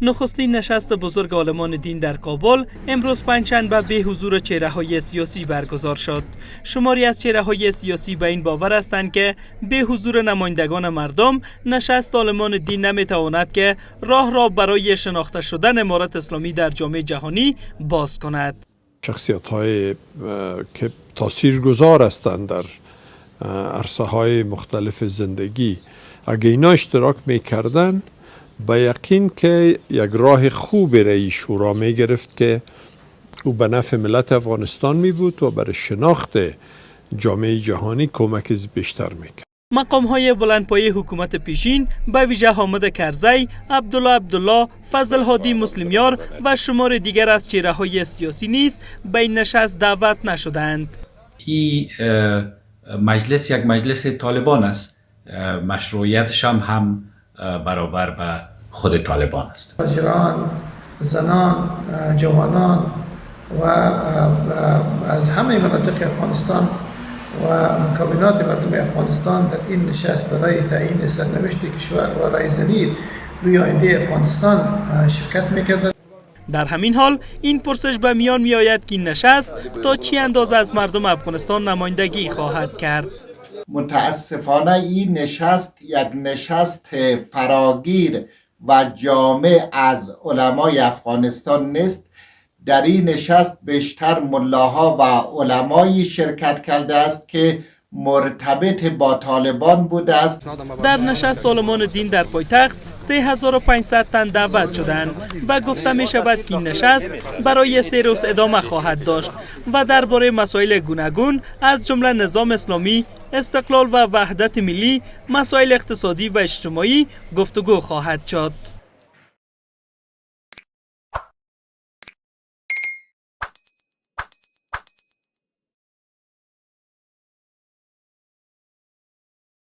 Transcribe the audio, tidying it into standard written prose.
نخستین نشست بزرگ عالمان دین در کابل امروز پنجشنبه به حضور چهره‌های سیاسی برگزار شد. شماری از چهره‌های سیاسی به این باور هستند که به حضور نمایندگان مردم نشست عالمان دین نمیتواند که راه را برای شناخته شدن امارت اسلامی در جامعه جهانی باز کند. شخصیت‌های که تاثیرگذار هستند در عرصه‌های مختلف زندگی، اگه اینا اشتراک می‌کردن با یقین که یک راه خوب برای شورا می گرفت که او به نفع ملت افغانستان می بود و برای شناخت جامعه جهانی کمک بیشتر می کرد. مقام‌های بلندپایه حکومت پیشین به ویژه حامد کرزی، عبدالله، فضل هادی مسلمیار و شمار دیگر از چهره‌های سیاسی نیز به این نشست دعوت نشدند. این مجلس یک مجلس طالبان است. مشروعیتش هم برابر به خود طالبان است. تاجران، زنان، جوانان و از همه مناطق افغانستان و مکونات مردم افغانستان در این نشست برای تعیین سرنوشت کشور و رایزنی روی آینده افغانستان شرکت می‌کردند. در همین حال این پرسش به میان می آید که این نشست تا چی اندازه از مردم افغانستان نمایندگی خواهد کرد. متاسفانه این نشست یک نشست فراگیر و جامع از علمای افغانستان نیست. در این نشست بیشتر ملاها و علمایی شرکت کرده است که مرتبط با طالبان بوده است. در نشست عالمان دین در پایتخت 3500 تن دعوت شدند و گفته می شود که این نشست برای 3 روز ادامه خواهد داشت و درباره مسائل گوناگون از جمله نظام اسلامی، استقلال و وحدت ملی، مسائل اقتصادی و اجتماعی گفتگو خواهد شد.